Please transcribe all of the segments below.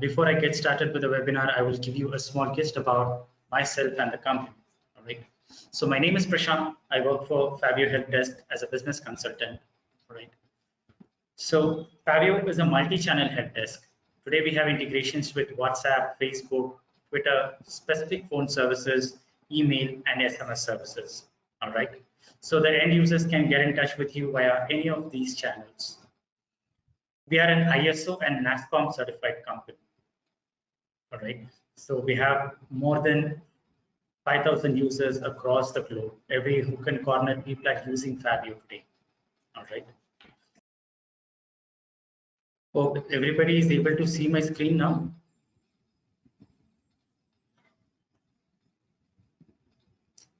Before I get started with the webinar, I will give you a small gist about myself and the company. All right. So my name is Prashant. I work for Faveo Helpdesk as a business consultant. All right. So Faveo is a multi-channel help desk. Today we have integrations with WhatsApp, Facebook, Twitter, specific phone services, email, and SMS services. All right. So the end users can get in touch with you via any of these channels. We are an ISO and NASSCOM certified company. All right. So we have more than 5,000 users across the globe. Every hook and corner, people are using Faveo today. All right. Hope everybody is able to see my screen now.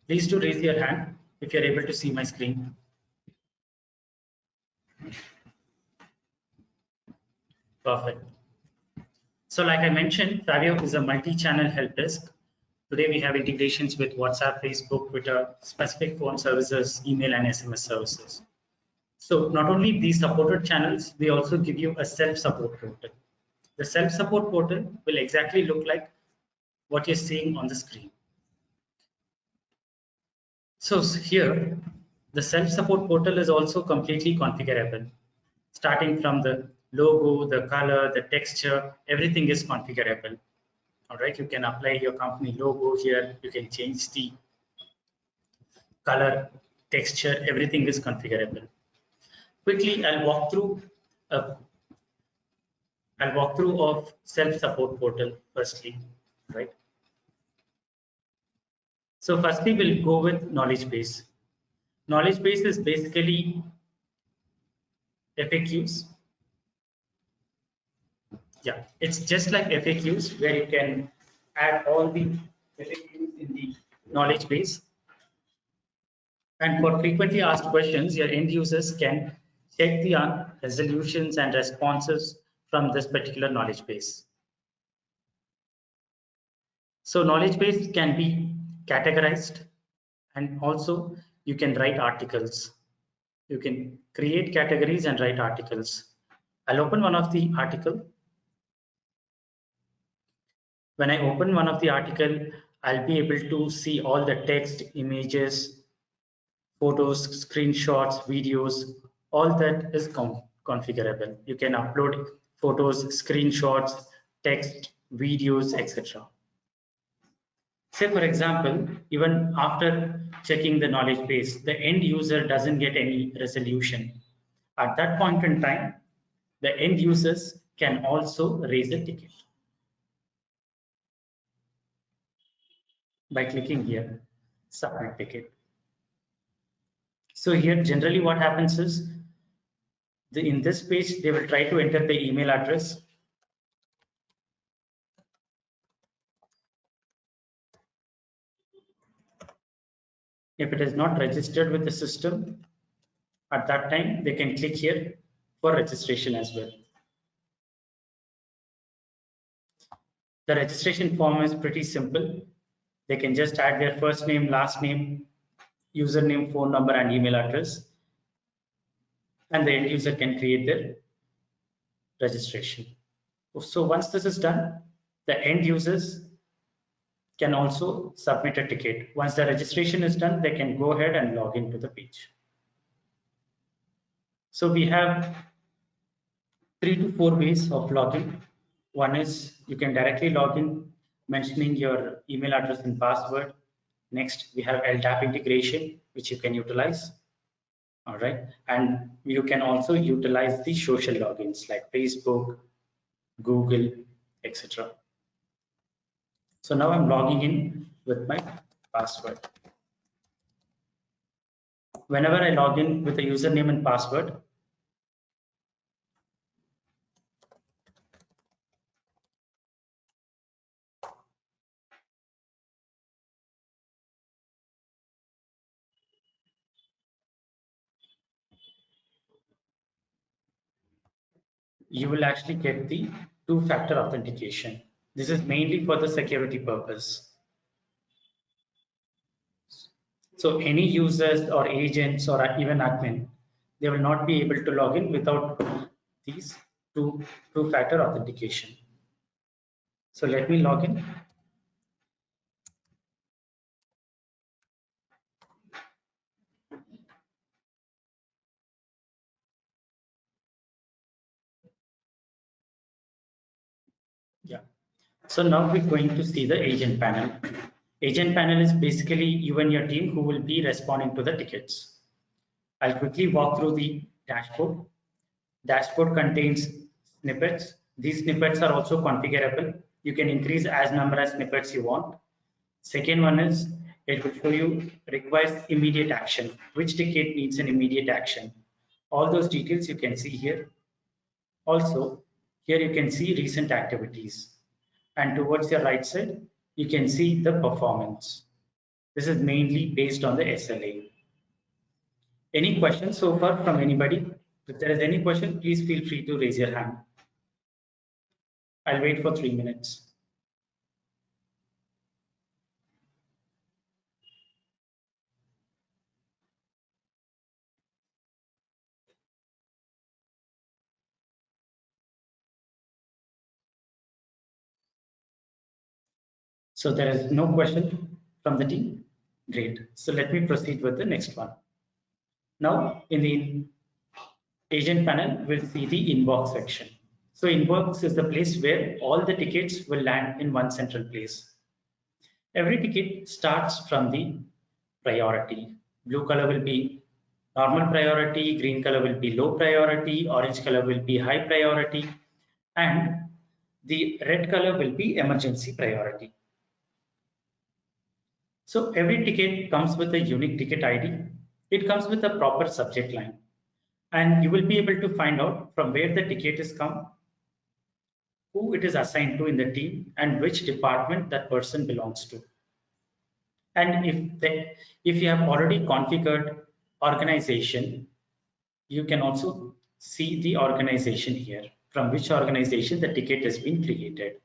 Please do raise your hand if you're able to see my screen. Perfect. So like I mentioned, Faveo is a multi-channel help desk. Today we have integrations with WhatsApp, Facebook, Twitter, specific phone services, email, and SMS services. So not only these supported channels, we also give you a self-support portal. The self-support portal will exactly look like what you're seeing on the screen. So here, the self-support portal is also completely configurable. Starting from the logo, the color, the texture, everything is configurable. All right, you can apply your company logo here. You can change the color, texture, everything is configurable. Quickly, I'll walk through of self-support portal firstly, right? So firstly, we'll go with knowledge base. Knowledge base is basically FAQs. Yeah, it's just like FAQs where you can add all the FAQs in the knowledge base. And for frequently asked questions, your end users can check the resolutions and responses from this particular knowledge base. So knowledge base can be categorized, and also you can write articles. You can create categories and write articles. I'll open one of the article. When I open one of the article, I'll be able to see all the text, images, photos, screenshots, videos, all that is configurable. You can upload photos, screenshots, text, videos, etc. Say, for example, even after checking the knowledge base, the end user doesn't get any resolution. At that point in time, the end users can also raise a ticket by clicking here, submit ticket. So here, generally what happens is, in this page, they will try to enter the email address. If it is not registered with the system, at that time, they can click here for registration as well. The registration form is pretty simple. They can just add their first name, last name, username, phone number, and email address. And the end user can create their registration. So once this is done, the end users can also submit a ticket. Once the registration is done, they can go ahead and log into the page. So we have 3 to 4 ways of login. One is you can directly log in mentioning your email address and password. Next, we have LDAP integration, which you can utilize. All right. And you can also utilize the social logins like Facebook, Google, etc. So now I'm logging in with my password. Whenever I log in with a username and password, you will actually get the two-factor authentication. This is mainly for the security purpose. So any users or agents or even admin, they will not be able to log in without these two-factor authentication. So let me log in. Yeah. So now we're going to see the agent panel. Agent panel is basically you and your team who will be responding to the tickets. I'll quickly walk through the dashboard. Dashboard contains snippets. These snippets are also configurable. You can increase as number as snippets you want. Second one is it will show you requires immediate action. Which ticket needs an immediate action? All those details you can see here. Also, here you can see recent activities. And towards your right side, you can see the performance. This is mainly based on the SLA. Any questions so far from anybody? If there is any question, please feel free to raise your hand. I'll wait for 3 minutes. So there is no question from the team. Great. So let me proceed with the next one. Now in the agent panel, we'll see the inbox section. So inbox is the place where all the tickets will land in one central place. Every ticket starts from the priority. Blue color will be normal priority, green color will be low priority, orange color will be high priority, and the red color will be emergency priority. So every ticket comes with a unique ticket ID. It comes with a proper subject line, and you will be able to find out from where the ticket is come, who it is assigned to in the team, and which department that person belongs to. And if you have already configured organization, you can also see the organization here, from which organization the ticket has been created.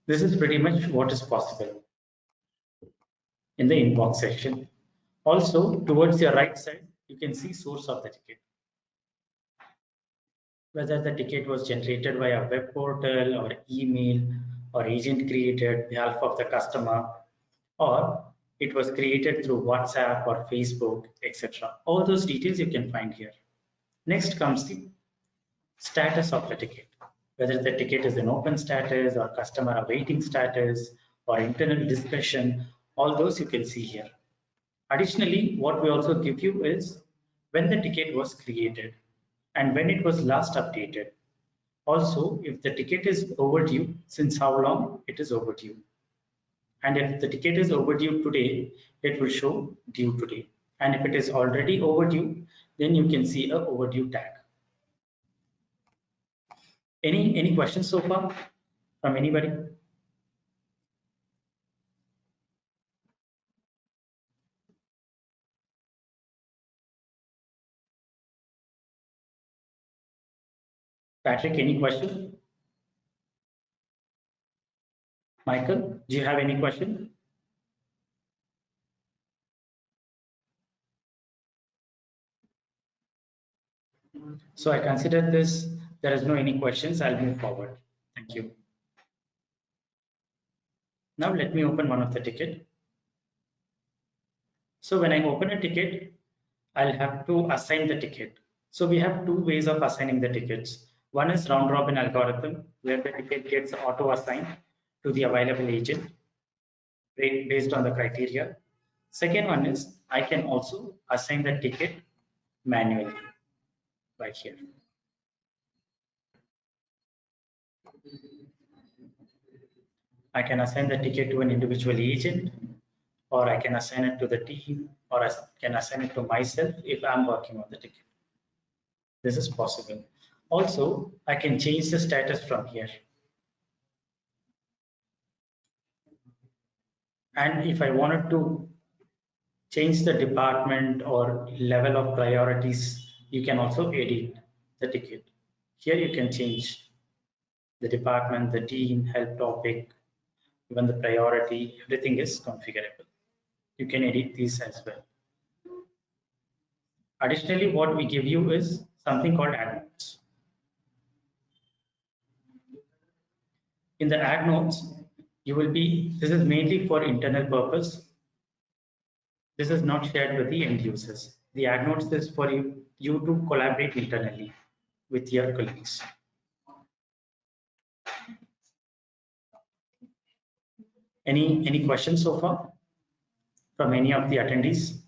This is pretty much what is possible in the inbox section. Also, towards your right side, you can see source of the ticket. Whether the ticket was generated via web portal or email or agent created behalf of the customer, or it was created through WhatsApp or Facebook, etc. All those details you can find here. Next comes the status of the ticket, whether the ticket is an open status or customer awaiting status or internal discussion, all those you can see here. Additionally, what we also give you is when the ticket was created and when it was last updated. Also, if the ticket is overdue, since how long it is overdue. And if the ticket is overdue today, it will show due today. And if it is already overdue, then you can see a overdue tag. Any questions so far from anybody? Patrick, any question? Michael, do you have any question? So I consider this, there is no any questions, I'll move forward. Thank you. Now let me open one of the ticket. So when I open a ticket, I'll have to assign the ticket. So we have two ways of assigning the tickets. One is round robin algorithm, where the ticket gets auto assigned to the available agent based on the criteria. Second one is I can also assign the ticket manually right here. I can assign the ticket to an individual agent, or I can assign it to the team, or I can assign it to myself if I'm working on the ticket. This is possible. Also, I can change the status from here. And if I wanted to change the department or level of priorities, you can also edit the ticket. Here you can change the department, the team, help topic, even the priority, everything is configurable. You can edit these as well. Additionally, what we give you is something called add-ons. In the add notes, this is mainly for internal purpose. This is not shared with the end users. The add notes is for you to collaborate internally with your colleagues. Any questions so far from any of the attendees?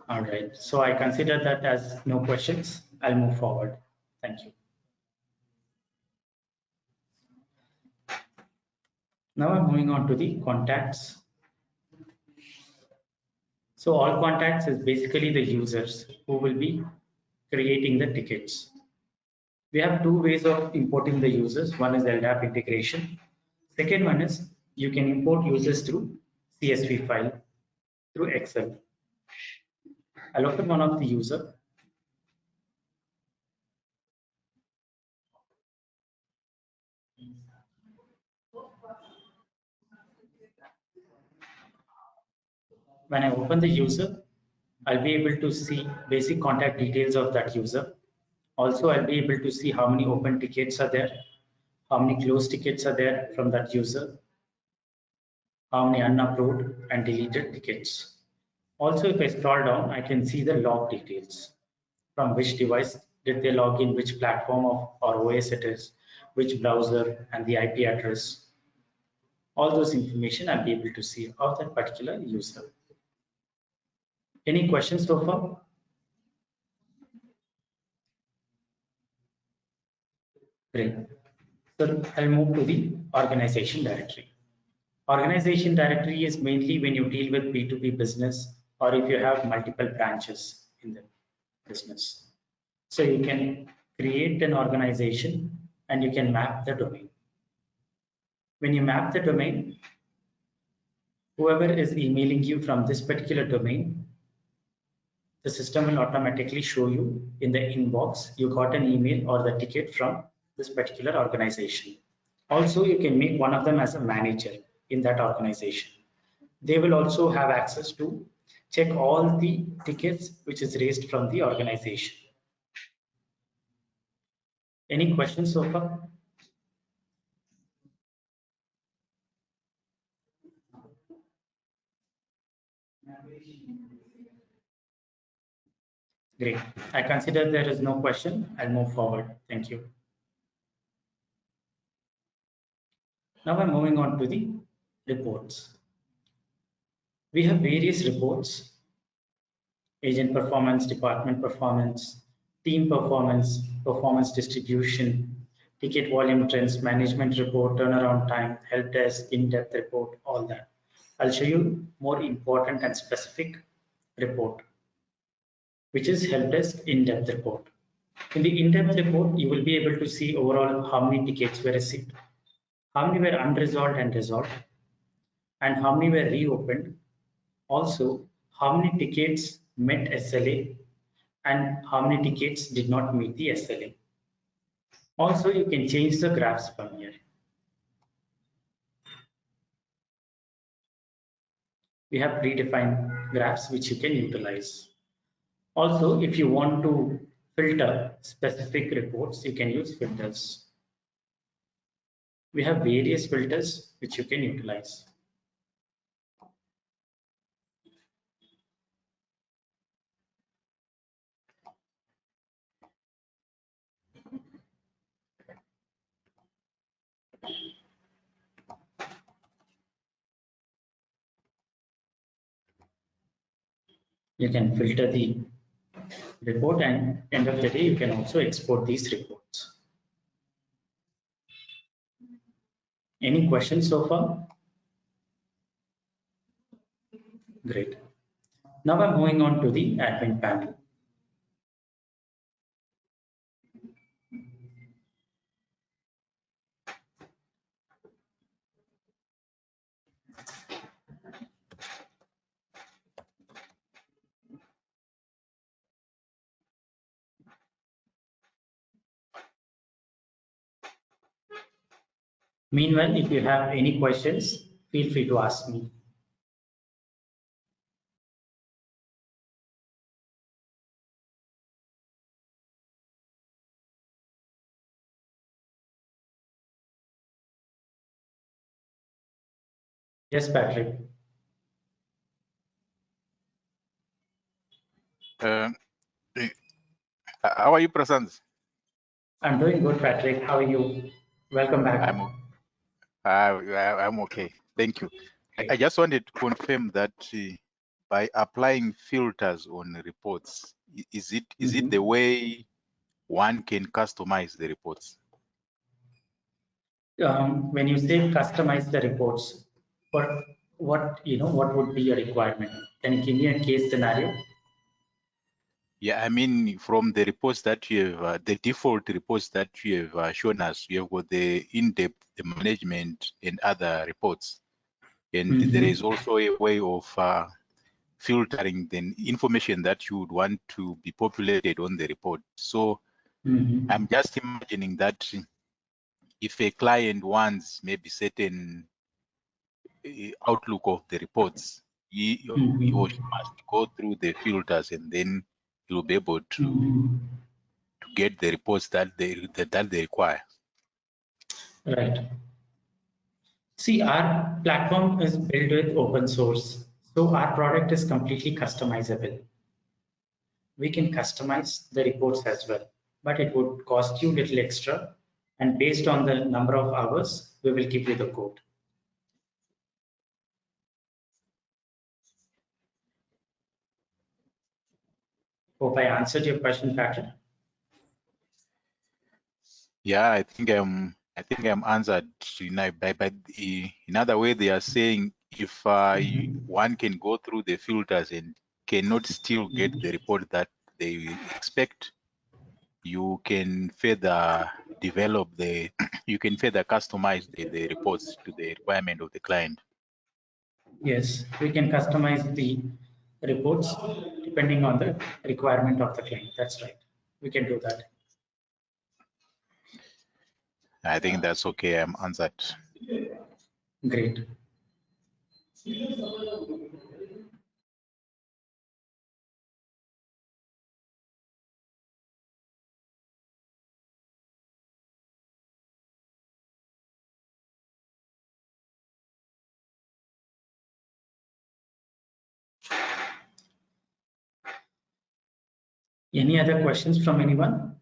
All right, so I consider that as no questions. I'll move forward. Thank you. Now I'm moving on to the contacts. So all contacts is basically the users who will be creating the tickets. We have two ways of importing the users. One is LDAP integration. Second one is you can import users through CSV file through Excel. I'll open one of the user. When I open the user, I'll be able to see basic contact details of that user. Also, I'll be able to see how many open tickets are there, how many closed tickets are there from that user, how many unapproved and deleted tickets. Also, if I scroll down, I can see the log details. From which device did they log in, which platform of or OS it is, which browser, and the IP address. All those information I'll be able to see of that particular user. Any questions so far? Great. So I'll move to the organization directory. Organization directory is mainly when you deal with B2B business or if you have multiple branches in the business. So you can create an organization and you can map the domain. When you map the domain, whoever is emailing you from this particular domain, the system will automatically show you in the inbox, you got an email or the ticket from this particular organization. Also, you can make one of them as a manager in that organization. They will also have access to check all the tickets which is raised from the organization. Any questions so far? Great. I consider there is no question. I'll move forward. Thank you. Now I'm moving on to the reports. We have various reports: agent performance, department performance, team performance, performance distribution, ticket volume trends, management report, turnaround time, help desk, in-depth report, all that. I'll show you more important and specific report, which is help desk in-depth report. In the in-depth report, you will be able to see overall how many tickets were received, how many were unresolved and resolved, and how many were reopened. Also, how many tickets met SLA and how many tickets did not meet the SLA. Also, you can change the graphs from here. We have predefined graphs which you can utilize. Also, if you want to filter specific reports, you can use filters. We have various filters which you can utilize. You can filter the report, and end of the day, you can also export these reports. Any questions so far? Great. Now I'm moving on to the admin panel. Meanwhile, if you have any questions, feel free to ask me. Yes, Patrick. How are you, Prasant? I'm doing good, Patrick. How are you? Welcome back. I'm okay. Thank you. I just wanted to confirm that by applying filters on reports, is it the way one can customize the reports? When you say customize the reports, what would be a requirement? Can you give me a case scenario? Yeah, I mean, from the reports that you have, the default reports that you have shown us, you have got the in-depth, the management, and other reports. And there is also a way of filtering the information that you would want to be populated on the report. So I'm just imagining that if a client wants maybe certain outlook of the reports, he or she must go through the filters, and then you'll be able to get the reports that they require. Right. See, our platform is built with open source, so our product is completely customizable. We can customize the reports as well, but it would cost you little extra, and based on the number of hours, we will give you the code. Hope I answered your question, Patrick. Yeah, I think I'm answered. In other way, they are saying if one can go through the filters and cannot still get the report that they expect, you can further develop the you can further customize the reports to the requirement of the client. Yes, we can customize the reports depending on the requirement of the client. That's right. We can do that. I think that's okay. I'm answered. Great. Any other questions from anyone?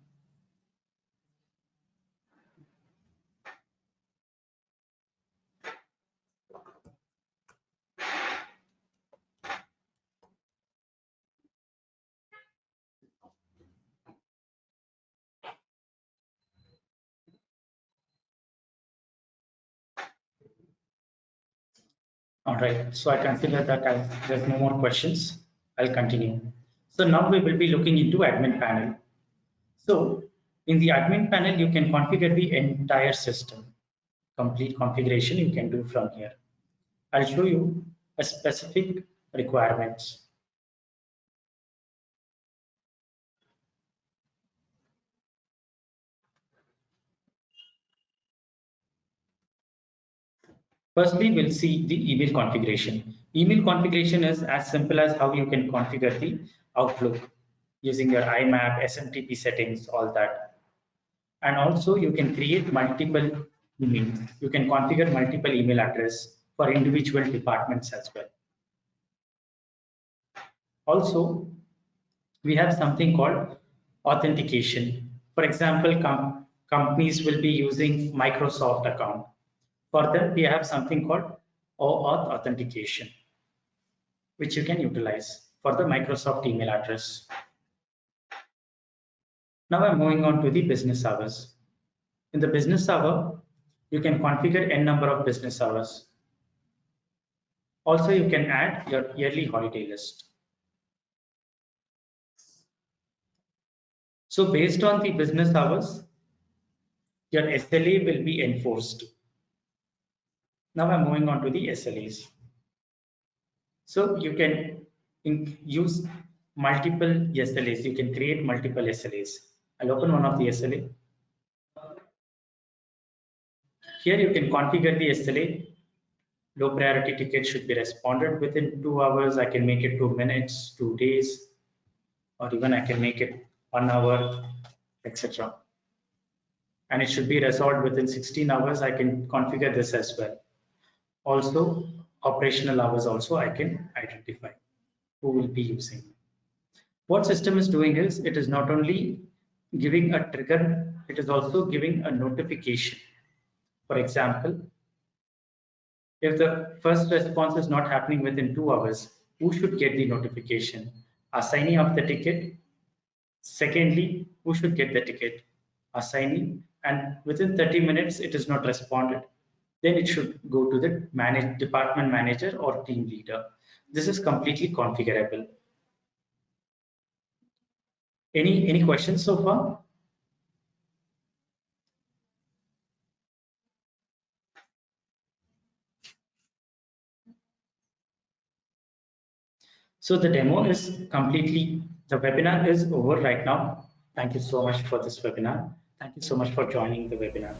All right, so I consider that as there's no more questions. I'll continue. So now we will be looking into admin panel. So in the admin panel, you can configure the entire system. Complete configuration you can do from here. I'll show you a specific requirements. Firstly, we'll see the email configuration. Email configuration is as simple as how you can configure the Outlook using your IMAP, SMTP settings, all that. And also you can create multiple emails. You can configure multiple email address for individual departments as well. Also, we have something called authentication. For example, companies will be using Microsoft account. For them, we have something called OAuth authentication, which you can utilize for the Microsoft email address. Now I'm moving on to the business hours. In the business hour, you can configure n number of business hours. Also, you can add your yearly holiday list. So based on the business hours, your SLA will be enforced. Now I'm moving on to the SLAs. So you can use multiple SLAs. You can create multiple SLAs. I'll open one of the SLA. Here you can configure the SLA. Low priority ticket should be responded within 2 hours. I can make it 2 minutes, 2 days, or even I can make it 1 hour, etc. And it should be resolved within 16 hours. I can configure this as well. Also, operational hours also I can identify who will be using. What system is doing is it is not only giving a trigger, it is also giving a notification. For example, if the first response is not happening within 2 hours, who should get the notification? Assignee of the ticket. Secondly, who should get the ticket? Assignee. And within 30 minutes, it is not responded. Then it should go to the department manager or team leader. This is completely configurable. Any questions so far? So the demo is completely, the webinar is over right now. Thank you so much for this webinar. Thank you so much for joining the webinar.